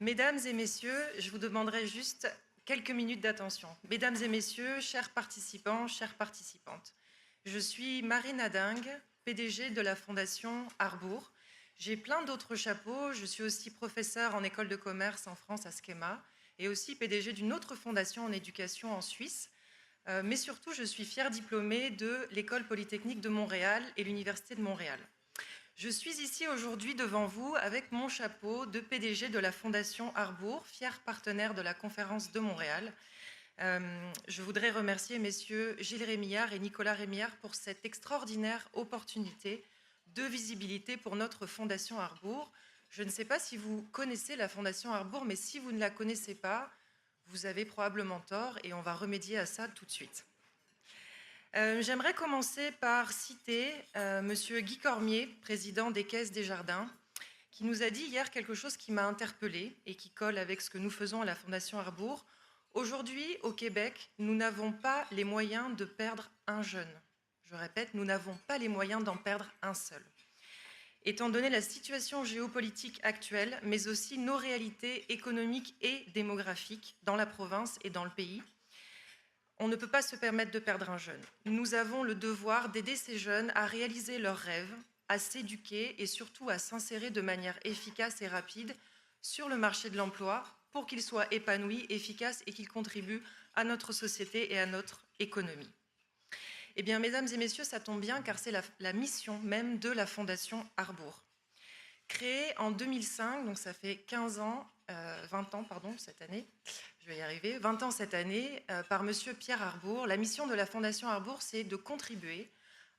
Mesdames et messieurs, je vous demanderai juste quelques minutes d'attention. Mesdames et messieurs, chers participants, chères participantes, je suis Marine Hadengue, PDG de la Fondation Harbour. J'ai plein d'autres chapeaux. Je suis aussi professeure en école de commerce en France à Schema et aussi PDG d'une autre fondation en éducation en Suisse. Mais surtout, je suis fière diplômée de l'école polytechnique de Montréal et l'Université de Montréal. Je suis ici aujourd'hui devant vous avec mon chapeau de PDG de la Fondation Harbour, fier partenaire de la conférence de Montréal. Je voudrais remercier messieurs Gilles Rémillard et Nicolas Rémillard pour cette extraordinaire opportunité de visibilité pour notre Fondation Harbour. Je ne sais pas si vous connaissez la Fondation Harbour, mais si vous ne la connaissez pas, vous avez probablement tort et on va remédier à ça tout de suite. J'aimerais commencer par citer monsieur Guy Cormier, président des Caisses des Jardins, qui nous a dit hier quelque chose qui m'a interpellée et qui colle avec ce que nous faisons à la Fondation Harbour. Aujourd'hui, au Québec, nous n'avons pas les moyens de perdre un jeune. Je répète, nous n'avons pas les moyens d'en perdre un seul. Étant donné la situation géopolitique actuelle, mais aussi nos réalités économiques et démographiques dans la province et dans le pays, on ne peut pas se permettre de perdre un jeune. Nous avons le devoir d'aider ces jeunes à réaliser leurs rêves, à s'éduquer et surtout à s'insérer de manière efficace et rapide sur le marché de l'emploi pour qu'ils soient épanouis, efficaces et qu'ils contribuent à notre société et à notre économie. Eh bien, mesdames et messieurs, ça tombe bien car c'est la mission même de la Fondation Harbour. Créée en 2005, donc ça fait 20 ans cette année, je vais y arriver, 20 ans cette année, par monsieur Pierre Harbour. La mission de la Fondation Harbour, c'est de contribuer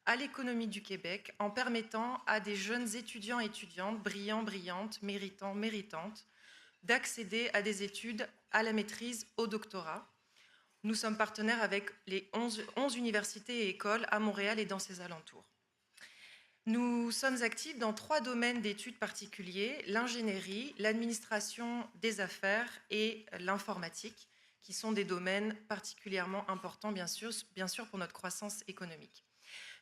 à l'économie du Québec en permettant à des jeunes étudiants et étudiantes, brillants, brillantes, méritants, méritantes, d'accéder à des études, à la maîtrise, au doctorat. Nous sommes partenaires avec les 11 universités et écoles à Montréal et dans ses alentours. Nous sommes actifs dans 3 domaines d'études particuliers, l'ingénierie, l'administration des affaires et l'informatique, qui sont des domaines particulièrement importants, bien sûr, pour notre croissance économique.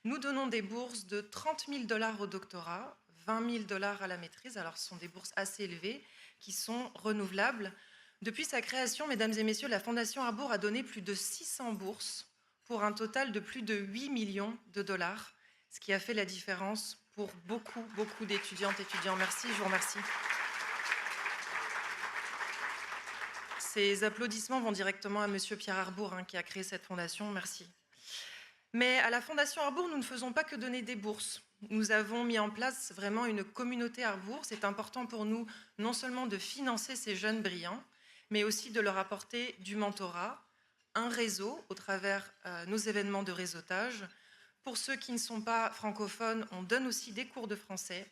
Nous donnons des bourses de 30 000 $ au doctorat, 20 000 $ à la maîtrise, alors ce sont des bourses assez élevées, qui sont renouvelables. Depuis sa création, mesdames et messieurs, la Fondation Harbour a donné plus de 600 bourses pour un total de plus de 8 millions de dollars, ce qui a fait la différence pour beaucoup d'étudiantes et étudiants. Merci, je vous remercie. Ces applaudissements vont directement à monsieur Pierre Harbour, qui a créé cette fondation. Merci. Mais à la Fondation Harbour, nous ne faisons pas que donner des bourses. Nous avons mis en place vraiment une communauté Harbour. C'est important pour nous non seulement de financer ces jeunes brillants, mais aussi de leur apporter du mentorat, un réseau au travers nos événements de réseautage. Pour ceux qui ne sont pas francophones, on donne aussi des cours de français.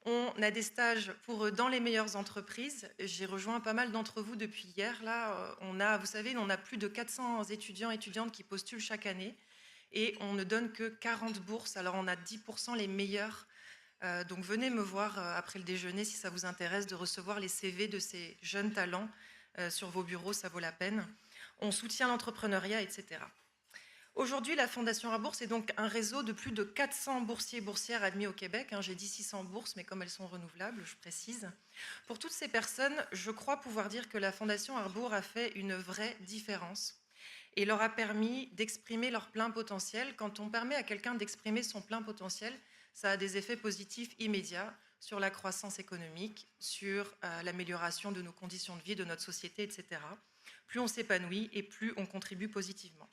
On a des stages pour eux dans les meilleures entreprises. J'ai rejoint pas mal d'entre vous depuis hier. Là, vous savez, on a plus de 400 étudiants et étudiantes qui postulent chaque année et on ne donne que 40 bourses. Alors, on a 10% les meilleurs. Donc, venez me voir après le déjeuner si ça vous intéresse de recevoir les CV de ces jeunes talents sur vos bureaux, ça vaut la peine. On soutient l'entrepreneuriat, etc. Aujourd'hui, la Fondation Harbour, c'est donc un réseau de plus de 400 boursiers et boursières admis au Québec. J'ai dit 600 bourses, mais comme elles sont renouvelables, je précise. Pour toutes ces personnes, je crois pouvoir dire que la Fondation Harbour a fait une vraie différence et leur a permis d'exprimer leur plein potentiel. Quand on permet à quelqu'un d'exprimer son plein potentiel, ça a des effets positifs immédiats sur la croissance économique, sur l'amélioration de nos conditions de vie, de notre société, etc. Plus on s'épanouit et plus on contribue positivement.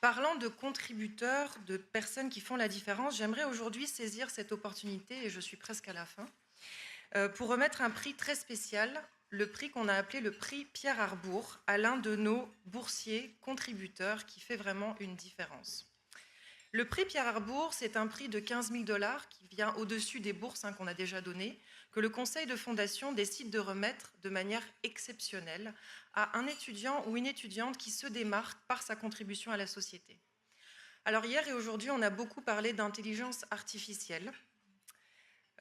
Parlant de contributeurs, de personnes qui font la différence, j'aimerais aujourd'hui saisir cette opportunité, et je suis presque à la fin, pour remettre un prix très spécial, le prix qu'on a appelé le prix Pierre Harbour, à l'un de nos boursiers contributeurs qui fait vraiment une différence. Le prix Pierre Harbour, c'est un prix de 15 000 $ qui vient au-dessus des bourses qu'on a déjà données, que le conseil de fondation décide de remettre de manière exceptionnelle à un étudiant ou une étudiante qui se démarque par sa contribution à la société. Alors hier et aujourd'hui, on a beaucoup parlé d'intelligence artificielle.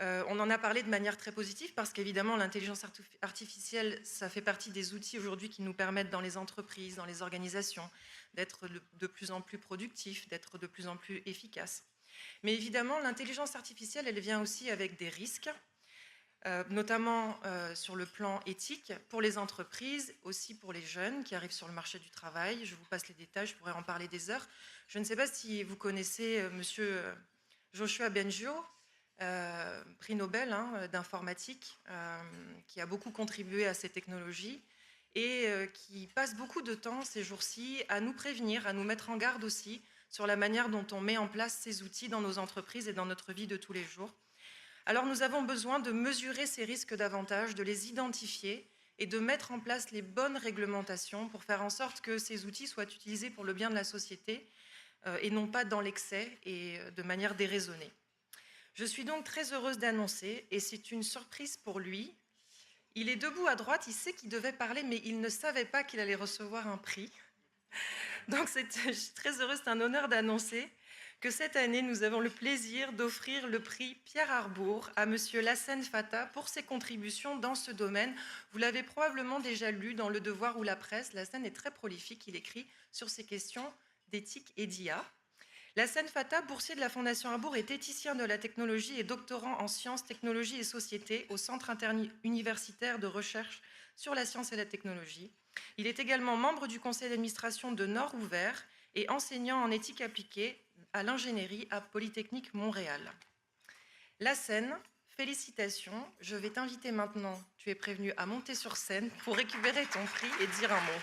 On en a parlé de manière très positive parce qu'évidemment, l'intelligence artificielle, ça fait partie des outils aujourd'hui qui nous permettent dans les entreprises, dans les organisations, d'être de plus en plus productifs, d'être de plus en plus efficaces. Mais évidemment, l'intelligence artificielle, elle vient aussi avec des risques, notamment sur le plan éthique, pour les entreprises, aussi pour les jeunes qui arrivent sur le marché du travail. Je vous passe les détails, je pourrais en parler des heures. Je ne sais pas si vous connaissez monsieur Joshua Bengio, prix Nobel d'informatique, qui a beaucoup contribué à ces technologies et qui passe beaucoup de temps ces jours-ci à nous prévenir, à nous mettre en garde aussi sur la manière dont on met en place ces outils dans nos entreprises et dans notre vie de tous les jours. Alors nous avons besoin de mesurer ces risques davantage, de les identifier et de mettre en place les bonnes réglementations pour faire en sorte que ces outils soient utilisés pour le bien de la société et non pas dans l'excès et de manière déraisonnée. Je suis donc très heureuse d'annoncer, et c'est une surprise pour lui, il est debout à droite, il sait qu'il devait parler, mais il ne savait pas qu'il allait recevoir un prix. Donc je suis très heureuse, c'est un honneur d'annoncer que cette année, nous avons le plaisir d'offrir le prix Pierre Arbour à monsieur Lassène Fata pour ses contributions dans ce domaine. Vous l'avez probablement déjà lu dans Le Devoir ou la Presse, Lassène est très prolifique, il écrit sur ces questions d'éthique et d'IA. Lassène Fata, boursier de la Fondation Arbour, est éthicien de la technologie et doctorant en sciences, technologies et sociétés au Centre interuniversitaire de recherche sur la science et la technologie. Il est également membre du conseil d'administration de Nord Ouvert et enseignant en éthique appliquée à l'ingénierie à Polytechnique Montréal. Lassène, félicitations. Je vais t'inviter maintenant, tu es prévenu, à monter sur scène pour récupérer ton prix et dire un mot.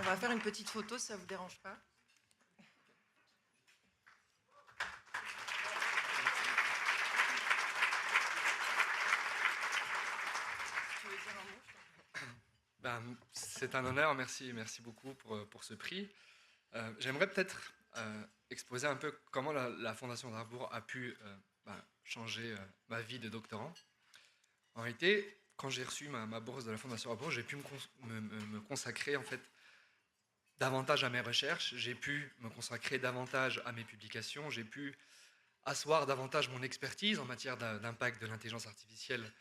On va faire une petite photo, si ça ne vous dérange pas. Tu veux dire un mot ? C'est un honneur, merci beaucoup pour ce prix. J'aimerais peut-être exposer un peu comment la Fondation d'Arbour a pu changer ma vie de doctorant. En réalité, quand j'ai reçu ma bourse de la Fondation Arbour, j'ai pu me consacrer en fait davantage à mes recherches, j'ai pu me consacrer davantage à mes publications, j'ai pu asseoir davantage mon expertise en matière d'impact de l'intelligence artificielle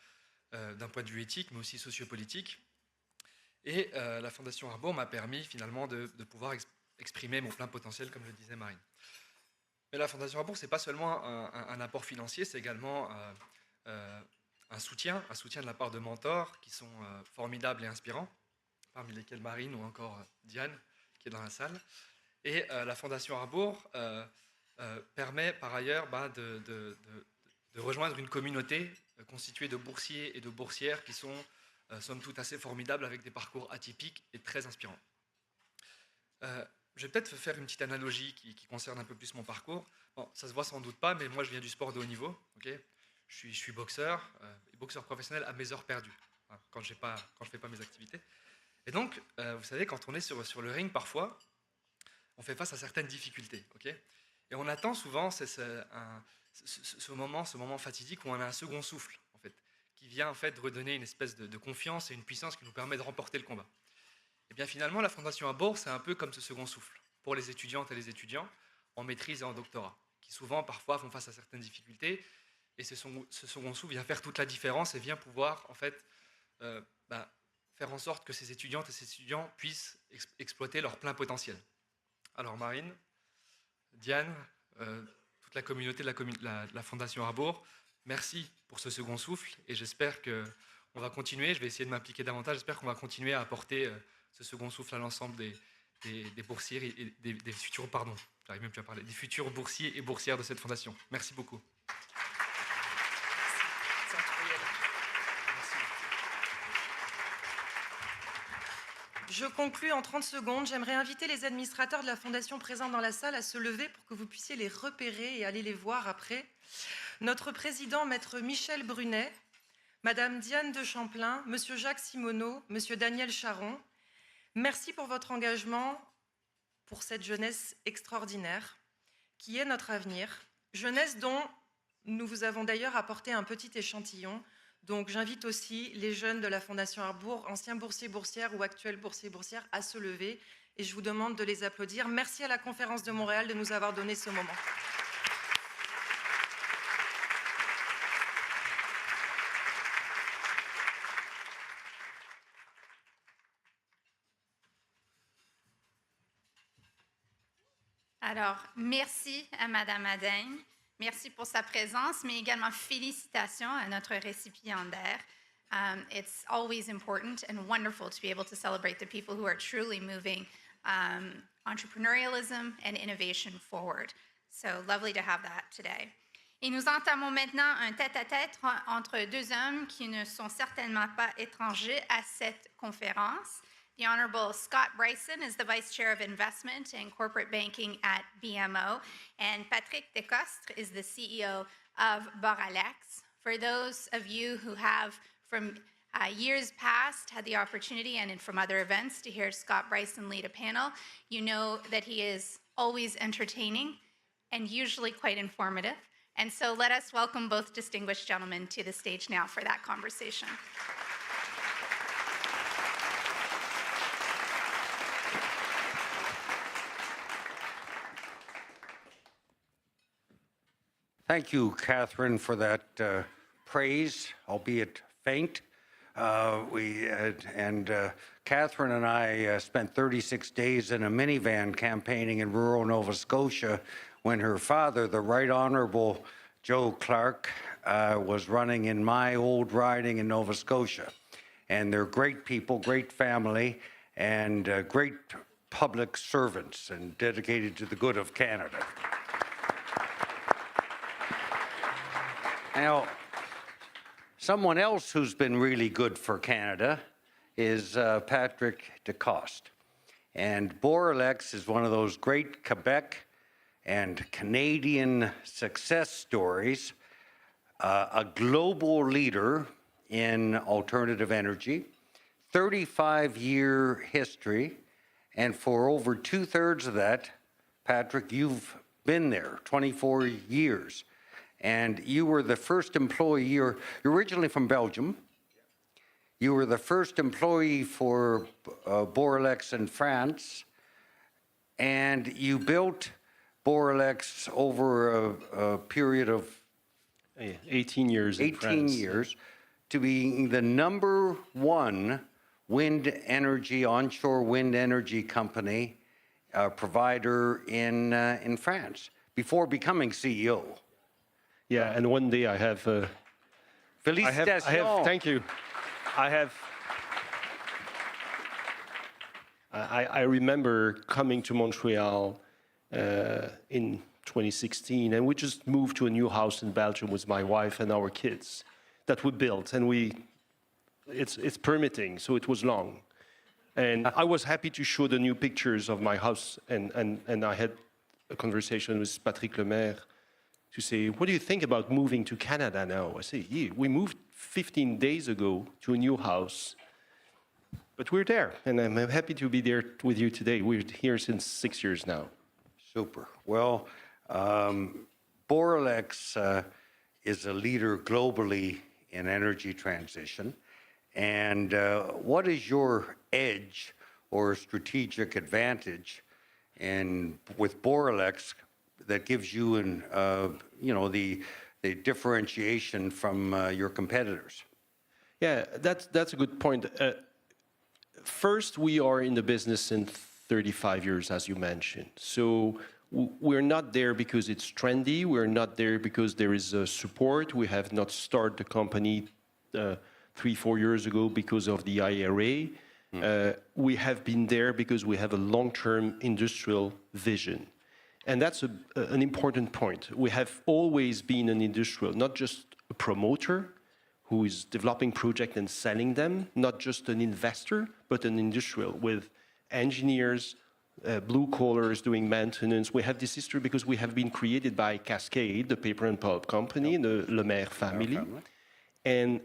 d'un point de vue éthique, mais aussi sociopolitique. Et la Fondation Arbour m'a permis finalement de pouvoir exprimer mon plein potentiel, comme le disait Marine. Mais la Fondation Arbour, ce n'est pas seulement un apport financier, c'est également un soutien de la part de mentors qui sont formidables et inspirants, parmi lesquels Marine ou encore Diane, qui est dans la salle. Et la Fondation Arbour permet par ailleurs de rejoindre une communauté constituée de boursiers et de boursières qui sont somme toute assez formidables avec des parcours atypiques et très inspirants. Je vais peut-être faire une petite analogie qui concerne un peu plus mon parcours. Bon, ça se voit sans doute pas, mais moi je viens du sport de haut niveau. Okay, je suis boxeur, boxeur professionnel à mes heures perdues, quand je ne fais pas mes activités. Et donc, vous savez, quand on est sur le ring, parfois, on fait face à certaines difficultés. Okay, et on attend souvent ce moment fatidique où on a un second souffle, en fait, qui vient en fait redonner une espèce de confiance et une puissance qui nous permet de remporter le combat. Et bien finalement, la Fondation Arbour, c'est un peu comme ce second souffle pour les étudiantes et les étudiants en maîtrise et en doctorat, qui souvent, parfois, font face à certaines difficultés. Et ce second souffle vient faire toute la différence et vient pouvoir, en fait, faire en sorte que ces étudiantes et ces étudiants puissent exploiter leur plein potentiel. Alors Marine, Diane, toute la communauté de la Fondation Arbour, merci pour ce second souffle et j'espère qu'on va continuer, je vais essayer de m'impliquer davantage, j'espère qu'on va continuer à apporter ce second souffle à l'ensemble des boursiers et des futurs, j'arrive même plus à parler, des futurs boursiers et boursières de cette fondation. Merci beaucoup. Je conclus en 30 secondes. J'aimerais inviter les administrateurs de la Fondation présents dans la salle à se lever pour que vous puissiez les repérer et aller les voir après. Notre président, maître Michel Brunet, madame Diane de Champlain, monsieur Jacques Simoneau, monsieur Daniel Charon, merci pour votre engagement pour cette jeunesse extraordinaire qui est notre avenir. Jeunesse dont nous vous avons d'ailleurs apporté un petit échantillon Donc j'invite aussi les jeunes de la Fondation Arbour, anciens boursiers boursières ou actuels boursiers boursières, à se lever et je vous demande de les applaudir. Merci à la conférence de Montréal de nous avoir donné ce moment. Alors, merci à Madame Hadengue. Merci pour sa présence, mais également félicitations à notre récipiendaire. It's always important and wonderful to be able to celebrate the people who are truly moving entrepreneurialism and innovation forward. So lovely to have that today. Et nous entamons maintenant un tête-à-tête entre deux hommes qui ne sont certainement pas étrangers à cette conférence. The Honorable Scott Bryson is the Vice Chair of Investment and Corporate Banking at BMO, and Patrick Decostre is the CEO of Boralex. For those of you who have, from years past, had the opportunity and from other events to hear Scott Bryson lead a panel, you know that he is always entertaining and usually quite informative. And so let us welcome both distinguished gentlemen to the stage now for that conversation. Thank you, Catherine, for that praise, albeit faint. Catherine and I spent 36 days in a minivan campaigning in rural Nova Scotia when her father, the Right Honourable Joe Clark, was running in my old riding in Nova Scotia. And they're great people, great family, and great public servants and dedicated to the good of Canada. Now, someone else who's been really good for Canada is Patrick Decostre. And Boralex is one of those great Quebec and Canadian success stories, a global leader in alternative energy, 35-year history, and for over 2/3 of that, Patrick, you've been there, 24 years. And you were the first employee, you're originally from Belgium. You were the first employee for Boralex in France. And you built Boralex over a period of 18 years in France. 18 years to being the #1 wind energy, onshore wind energy company provider in France before becoming CEO. Yeah, and one day I have. Félicitations. Thank you. I remember coming to Montreal in 2016, and we just moved to a new house in Belgium with my wife and our kids that we built, and it's permitting, so it was long. And I was happy to show the new pictures of my house, and I had a conversation with Patrick Lemaire to say, what do you think about moving to Canada now? I say, yeah, we moved 15 days ago to a new house, but we're there, and I'm happy to be there with you today. We're here since 6 years now. Super. Well, Boralex is a leader globally in energy transition. And what is your edge or strategic advantage with Boralex that gives you the differentiation from your competitors? Yeah, that's a good point. First, we are in the business since 35 years, as you mentioned. So we're not there because it's trendy. We're not there because there is support. We have not started the company 3-4 years ago because of the IRA. We have been there because we have a long-term industrial vision. And that's an important point. We have always been an industrial, not just a promoter who is developing projects and selling them, not just an investor, but an industrial with engineers, blue collars doing maintenance. We have this history because we have been created by Cascade, the paper and pulp company, the Lemaire family. And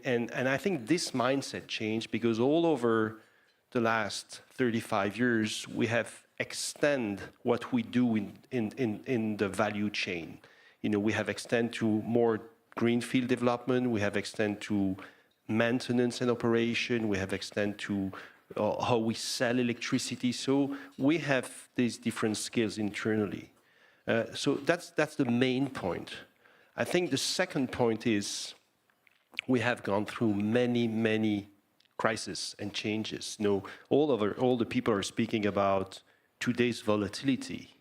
I think this mindset changed because all over the last 35 years, we have extend what we do in the value chain. We have extend to more greenfield development. We have extend to maintenance and operation. We have extend to how we sell electricity. So we have these different skills internally. So that's the main point. I think the second point is we have gone through many crises and changes. All the people are speaking about today's volatility,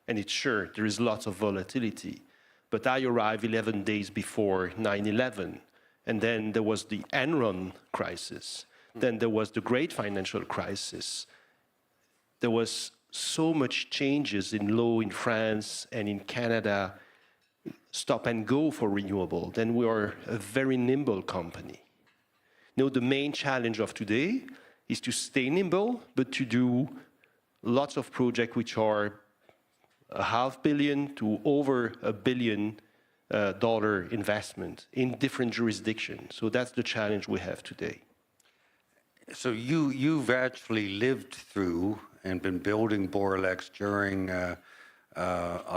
and it's sure there is lots of volatility. But I arrived 11 days before 9/11, and then there was the Enron crisis. Then there was the great financial crisis. There was so much changes in law in France and in Canada, stop and go for renewable. Then we are a very nimble company. The main challenge of today is to stay nimble, but to do lots of projects which are $500 million to over $1 billion investment in different jurisdictions. So that's the challenge we have today. So you've actually lived through and been building Boralex during a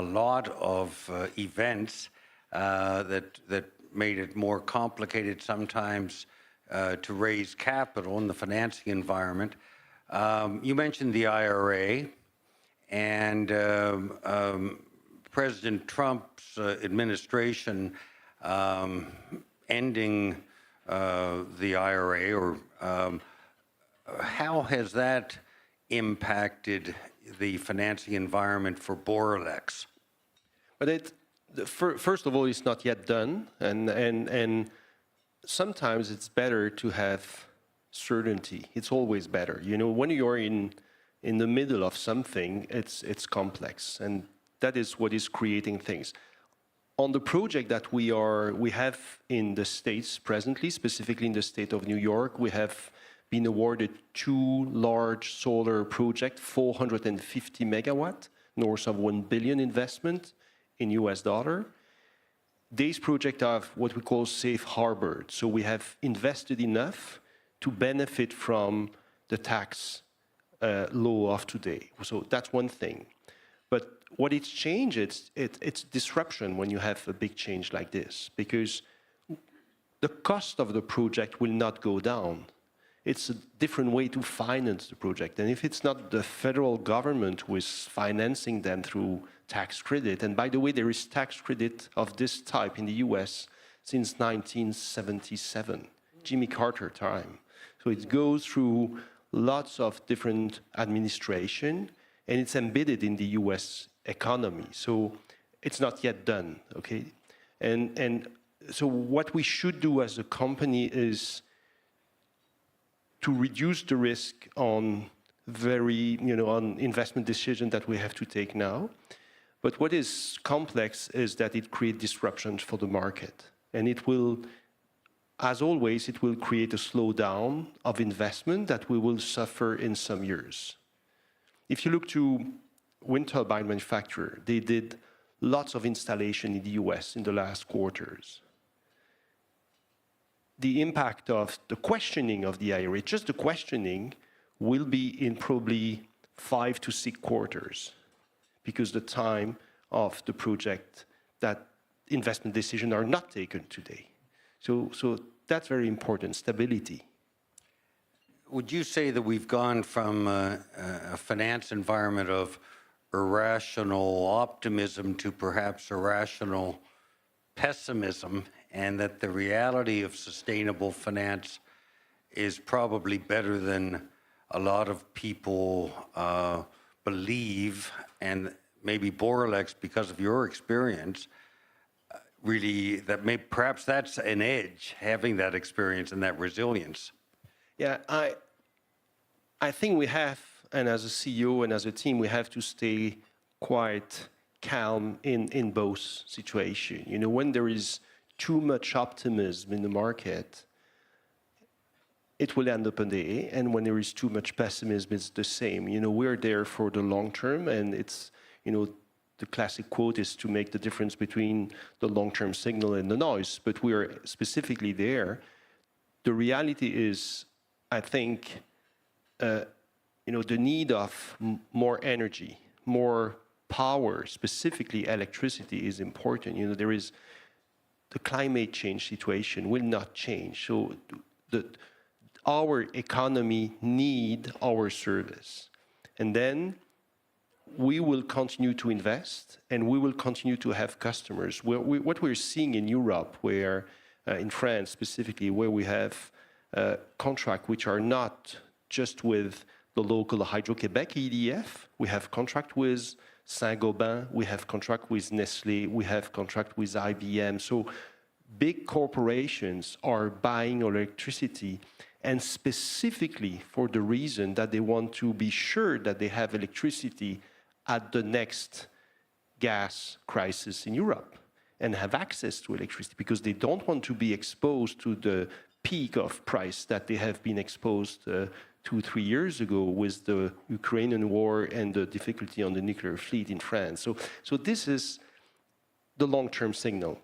lot of events that made it more complicated sometimes to raise capital in the financing environment. You mentioned the IRA, and President Trump's administration ending the IRA, or how has that impacted the financing environment for Boralex? But first of all, it's not yet done, and sometimes it's better to have certainty. It's always better. When you're in the middle of something, it's complex, and that is what is creating things. On the project that we have in the States presently, specifically in the state of New York, we have been awarded 2 large solar projects, 450 megawatt, north of $1 billion investment in US dollar. These projects are what we call safe harbored. So we have invested enough to benefit from the tax law of today. So that's one thing. But what it's changed, it's disruption when you have a big change like this, because the cost of the project will not go down. It's a different way to finance the project. And if it's not the federal government who is financing them through tax credit, and by the way, there is tax credit of this type in the US since 1977, Jimmy Carter time. So it goes through lots of different administration, and it's embedded in the US economy. So it's not yet done, okay? And so what we should do as a company is to reduce the risk on on investment decisions that we have to take now. But what is complex is that it creates disruptions for the market. And it will, as always, it will create a slowdown of investment that we will suffer in some years. If you look to wind turbine manufacturer, they did lots of installation in the US in the last quarters. The impact of the questioning of the IRA, just the questioning, will be in probably 5 to 6 quarters, because the time of the project that investment decisions are not taken today. So that's very important, stability. Would you say that we've gone from a finance environment of irrational optimism to perhaps irrational pessimism, and that the reality of sustainable finance is probably better than a lot of people believe, and maybe Boralex, because of your experience, really, perhaps that's an edge, having that experience and that resilience? Yeah, I think we have, and as a CEO and as a team, we have to stay quite calm in both situations. When there is too much optimism in the market, it will end up in the A, and when there is too much pessimism, it's the same. We're there for the long term, and it's, the classic quote is to make the difference between the long-term signal and the noise, but we are specifically there. The reality is, I think, the need of more energy, more power, specifically electricity, is important. There is the climate change situation will not change. So our economy need our service. And then we will continue to invest, and we will continue to have customers. What we're seeing in Europe, where in France specifically, where we have contracts which are not just with the local Hydro-Québec EDF, we have contract with Saint-Gobain, we have contract with Nestlé, we have contract with IBM. So big corporations are buying electricity, and specifically for the reason that they want to be sure that they have electricity at the next gas crisis in Europe and have access to electricity, because they don't want to be exposed to the peak of price that they have been exposed 2-3 years ago with the Ukrainian war and the difficulty on the nuclear fleet in France. So this is the long-term signal.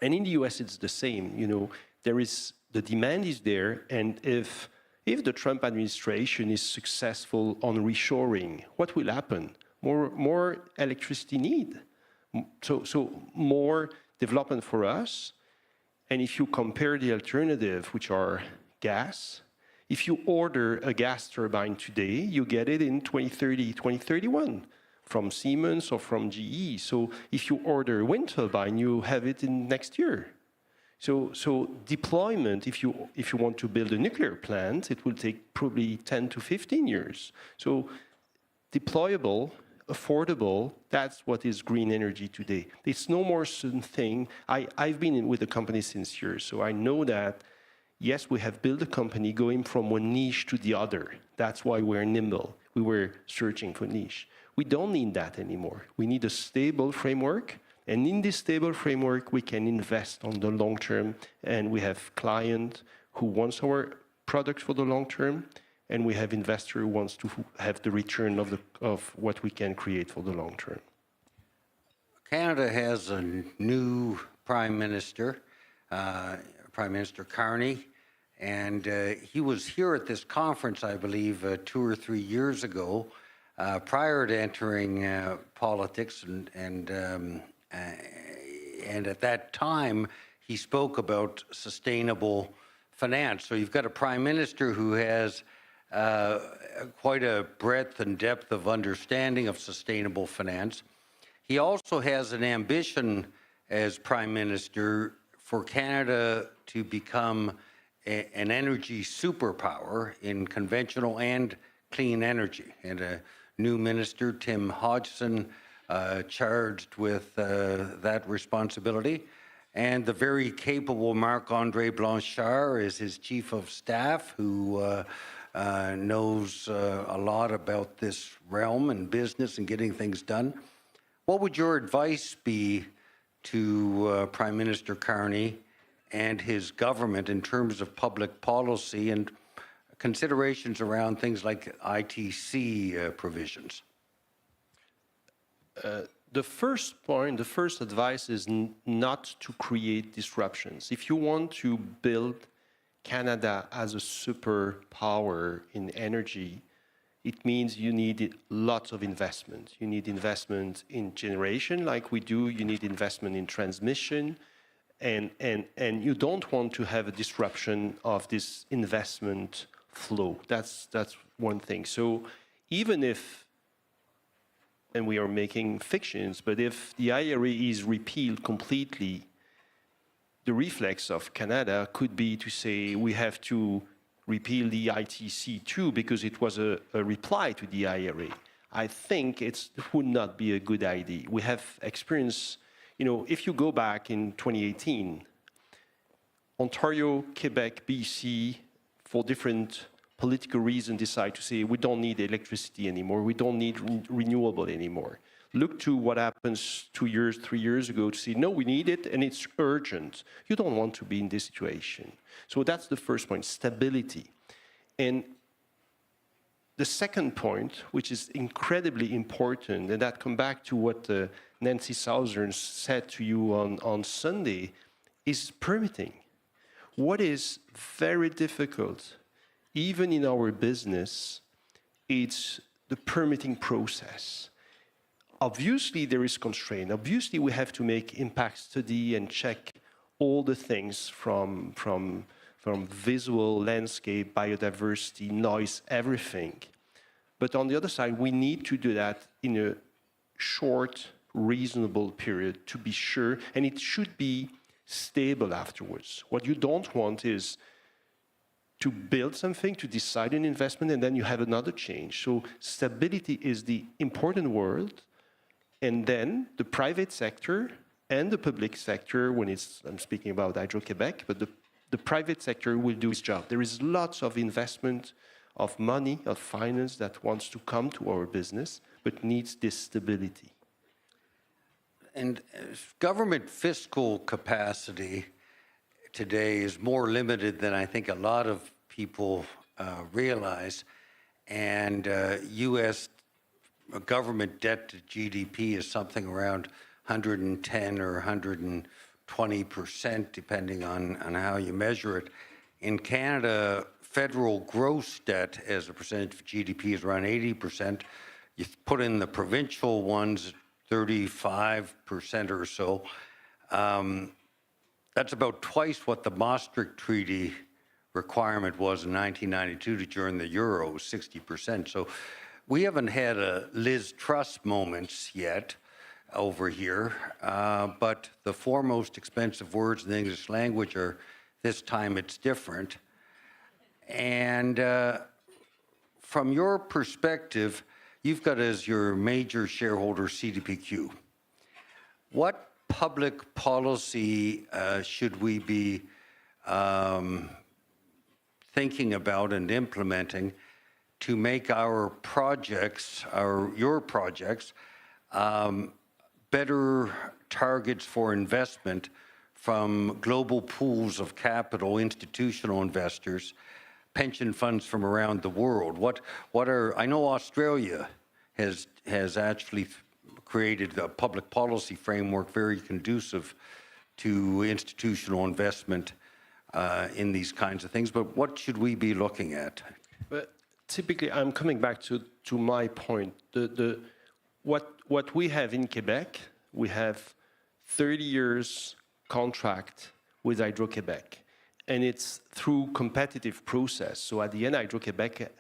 And in the US, it's the same. You know, the demand is there, and if the Trump administration is successful on reshoring, what will happen? More electricity need. So more development for us. And if you compare the alternative, which are gas, if you order a gas turbine today, you get it in 2030, 2031 from Siemens or from GE. So if you order a wind turbine, you have it in next year. So deployment, if you want to build a nuclear plant, it will take probably 10 to 15 years. So deployable, affordable, that's what is green energy today. It's no more something. I've been with the company since years, so I know that, yes, we have built a company going from one niche to the other. That's why we're nimble. We were searching for niche. We don't need that anymore. We need a stable framework, and in this stable framework, we can invest on the long term, and we have client who wants our product for the long term, and we have investor who wants to have the return of what we can create for the long term. Canada has a new Prime Minister, Prime Minister Carney, and he was here at this conference, I believe, 2 or 3 years ago, prior to entering politics, and at that time, he spoke about sustainable finance. So you've got a Prime Minister who has quite a breadth and depth of understanding of sustainable finance. He also has an ambition as Prime Minister for Canada to become an energy superpower in conventional and clean energy. And a new minister, Tim Hodgson, charged with that responsibility. And the very capable Marc-André Blanchard is his chief of staff, who knows a lot about this realm and business and getting things done. What would your advice be to Prime Minister Carney and his government in terms of public policy and considerations around things like ITC provisions? The first point, the first advice is not to create disruptions. If you want to build Canada as a superpower in energy, it means you need lots of investment. You need investment in generation like we do. You need investment in transmission. And you don't want to have a disruption of this investment flow. That's one thing. So even if, and we are making fictions, but if the IRA is repealed completely, the reflex of Canada could be to say we have to repeal the ITC too because it was a reply to the IRA. I think it would not be a good idea. We have experience, if you go back in 2018, Ontario, Quebec, BC, for different political reasons, decide to say we don't need electricity anymore, we don't need renewable anymore. Look to what happens 2 years, 3 years ago to say, no, we need it and it's urgent. You don't want to be in this situation. So that's the first point, stability. And the second point, which is incredibly important, and that comes back to what Nancy Southern said to you on Sunday, is permitting. What is very difficult, even in our business, it's the permitting process. Obviously, there is constraint. Obviously, we have to make impact study and check all the things from from visual, landscape, biodiversity, noise, everything. But on the other side, we need to do that in a short, reasonable period to be sure, and it should be stable afterwards. What you don't want is to build something, to decide an investment, and then you have another change. So stability is the important word, and then the private sector and the public sector, I'm speaking about Hydro-Québec, but the private sector will do its job. There is lots of investment, of money, of finance that wants to come to our business, but needs this stability. And government fiscal capacity today is more limited than I think a lot of people realize. And U.S. government debt to GDP is something around 110 or 120%, depending on how you measure it. In Canada, federal gross debt as a percentage of GDP is around 80%. You put in the provincial ones, 35% or so. That's about twice what the Maastricht Treaty requirement was in 1992 to join the euro, 60%. So we haven't had a Liz Truss moments yet over here, but the four most expensive words in the English language are, this time it's different. And from your perspective, you've got as your major shareholder CDPQ. What public policy should we be thinking about and implementing to make our projects, your projects, better targets for investment from global pools of capital, institutional investors, pension funds from around the world? What are, I know Australia has actually created a public policy framework very conducive to institutional investment in these kinds of things, but what should we be looking at? But typically, I'm coming back to my point. What we have in Quebec, we have 30 years contract with Hydro-Québec, and it's through competitive process. So at the end, Hydro-Québec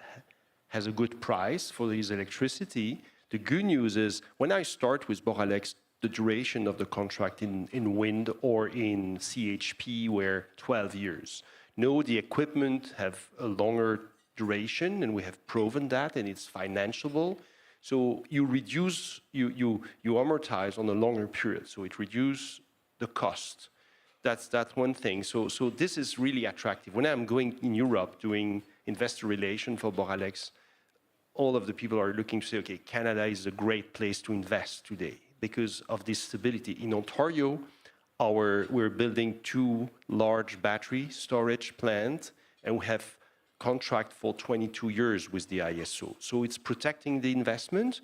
has a good price for this electricity. The good news is, when I start with Boralex, the duration of the contract in wind or in CHP were 12 years. No, the equipment have a longer duration, and we have proven that, and it's financeable. So you reduce, you amortize on a longer period, so it reduces the cost. That's one thing. So this is really attractive. When I'm going in Europe doing investor relation for Boralex, all of the people are looking to say, okay, Canada is a great place to invest today because of this stability. In Ontario, we're building 2 large battery storage plants, and we have contract for 22 years with the ISO. So it's protecting the investment,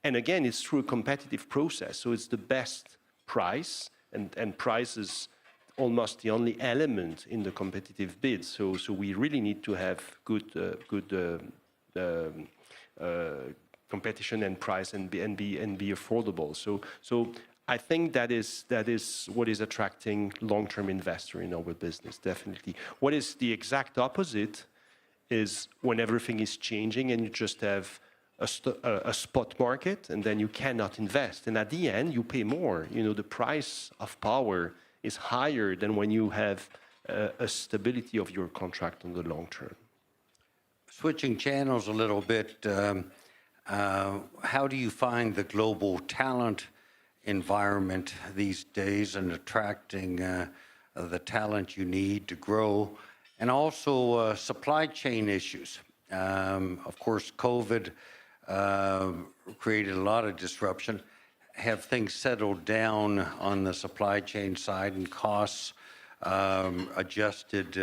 and again, it's through a competitive process. So it's the best price, and price is almost the only element in the competitive bid. So we really need to have good competition and price and be affordable. So I think that is what is attracting long-term investor in our business, definitely. What is the exact opposite is when everything is changing and you just have a spot market, and then you cannot invest. And at the end, you pay more. You know, the price of power is higher than when you have a stability of your contract on the long term. Switching channels a little bit, how do you find the global talent environment these days and attracting the talent you need to grow, and also supply chain issues? Of course, COVID created a lot of disruption. Have things settled down on the supply chain side and costs adjusted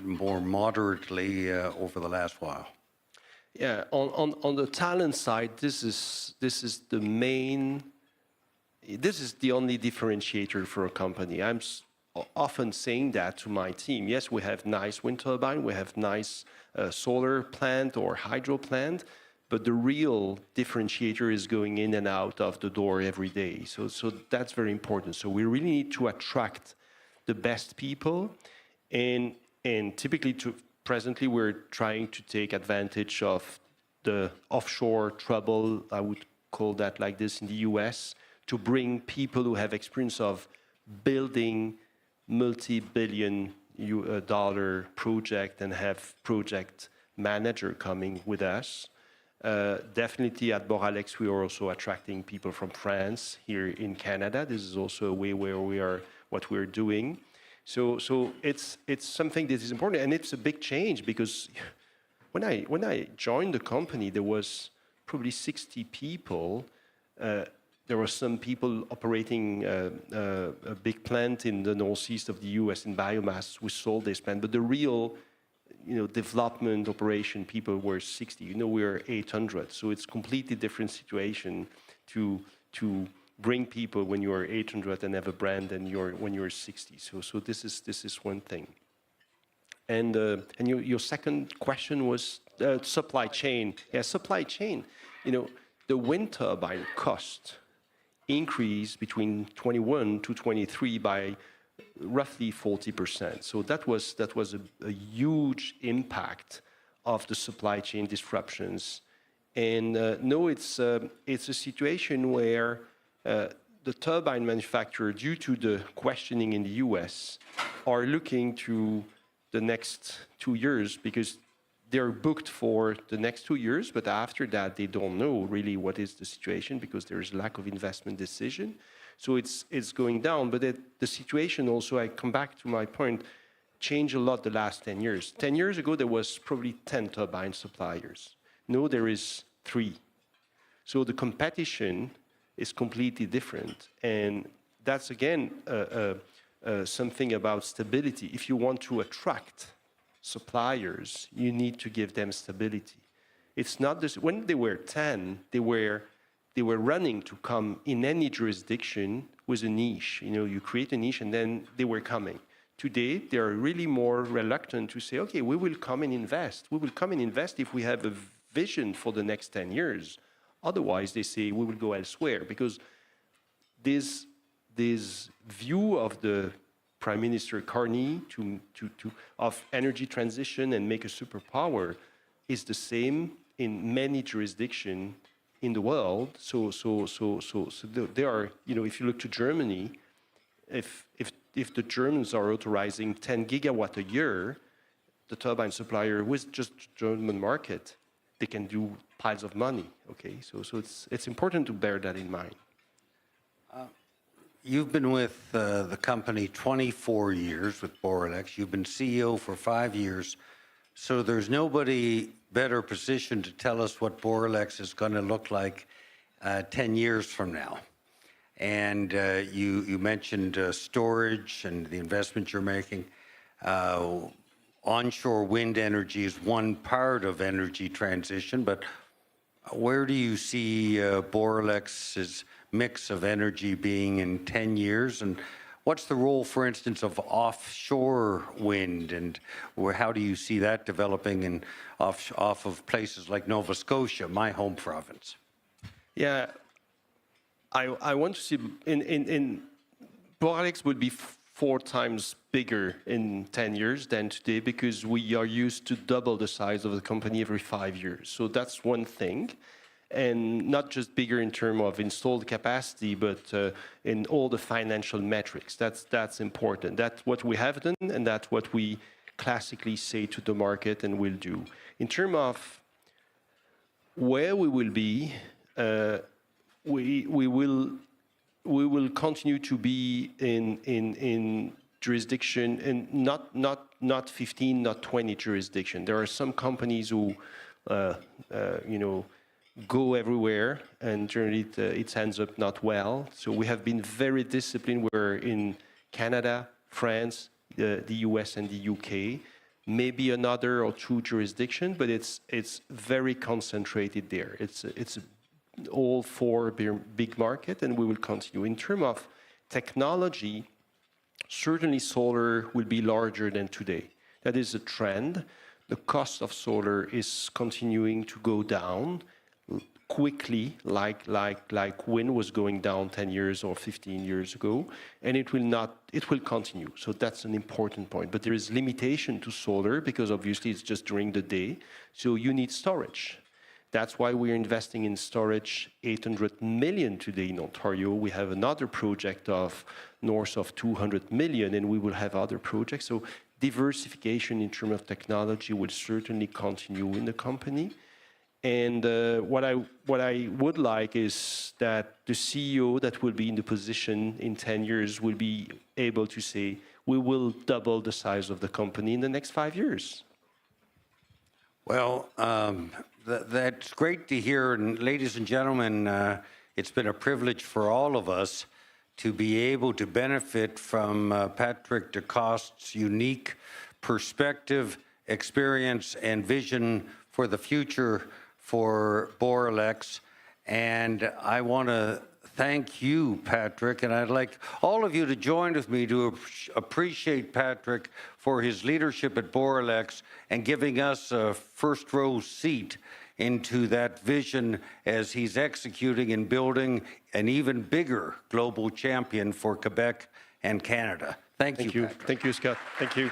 more moderately over the last while? Yeah, on the talent side, this is the main. This is the only differentiator for a company. I'm often saying that to my team. Yes, we have nice wind turbine, we have nice solar plant or hydro plant, but the real differentiator is going in and out of the door every day. So that's very important. So we really need to attract the best people. And And typically, presently, we're trying to take advantage of the offshore trouble, I would call that like this, in the US, to bring people who have experience of building multi-billion dollar project and have project manager coming with us. Definitely at Boralex, we are also attracting people from France here in Canada. This is also a way where what we're doing. So it's something that is important, and it's a big change because when I joined the company, there was probably 60 people. There were some people operating a big plant in the northeast of the U.S. in biomass. We sold this plant, but the real, development operation people were 60. We're 800, so it's completely different situation to bring people when you are 800 and have a brand, and when you're 60. So this is one thing. And your second question was supply chain. Yeah, supply chain. The wind turbine cost increased between 21 to 23 by roughly 40%. So that was a huge impact of the supply chain disruptions. And no, it's a situation where the turbine manufacturer, due to the questioning in the US, are looking to the next 2 years because they're booked for the next 2 years, but after that, they don't know really what is the situation because there is lack of investment decision. So it's going down, but the situation also, I come back to my point, changed a lot the last 10 years. 10 years ago, there was probably 10 turbine suppliers. Now there is 3. So the competition is completely different. And that's, again, something about stability. If you want to attract suppliers, you need to give them stability. It's not this. When they were 10, they were running to come in any jurisdiction with a niche. You create a niche and then they were coming. Today, they are really more reluctant to say, okay, we will come and invest. We will come and invest if we have a vision for the next 10 years. Otherwise, they say we will go elsewhere, because this view of the Prime Minister Carney of energy transition and make a superpower is the same in many jurisdictions in the world. So there are, if you look to Germany, if the Germans are authorizing 10 gigawatt a year, the turbine supplier with just German market, they can do piles of money. Okay, so it's important to bear that in mind. You've been with the company 24 years with Boralex. You've been CEO for 5 years. So there's nobody better positioned to tell us what Boralex is going to look like 10 years from now. And you mentioned storage and the investment you're making. Onshore wind energy is one part of energy transition, but where do you see Boralex's mix of energy being in 10 years? And what's the role, for instance, of offshore wind, and how do you see that developing in off of places like Nova Scotia, my home province? Yeah, I want to see in Boralex would be 4 times bigger in 10 years than today, because we are used to double the size of the company every 5 years. So that's one thing. And not just bigger in terms of installed capacity, but in all the financial metrics. That's important. That's what we have done, and that's what we classically say to the market and will do. In terms of where we will be, we will continue to be in jurisdiction, and not 15, not 20 jurisdiction. There are some companies who, go everywhere, and generally it ends up not well. So we have been very disciplined. We're in Canada, France, the US, and the UK. Maybe another or 2 jurisdictions, but it's very concentrated there. It's all 4 big market, and we will continue. In terms of technology, certainly solar will be larger than today. That is a trend. The cost of solar is continuing to go down. quickly, like wind was going down 10 years or 15 years ago, and it will continue. So that's an important point. But there is limitation to solar because obviously it's just during the day. So you need storage. That's why we're investing in storage, 800 million today in Ontario. We have another project of north of 200 million, and we will have other projects. So diversification in terms of technology will certainly continue in the company. And what I would like is that the CEO that will be in the position in 10 years will be able to say, we will double the size of the company in the next 5 years. Well, that's great to hear. And ladies and gentlemen, it's been a privilege for all of us to be able to benefit from Patrick Decost's unique perspective, experience, and vision for the future for Boralex. And I want to thank you, Patrick, and I'd like all of you to join with me to appreciate Patrick for his leadership at Boralex and giving us a first row seat into that vision as he's executing and building an even bigger global champion for Quebec and Canada. Thank you, Patrick. Thank you, Scott. Thank you.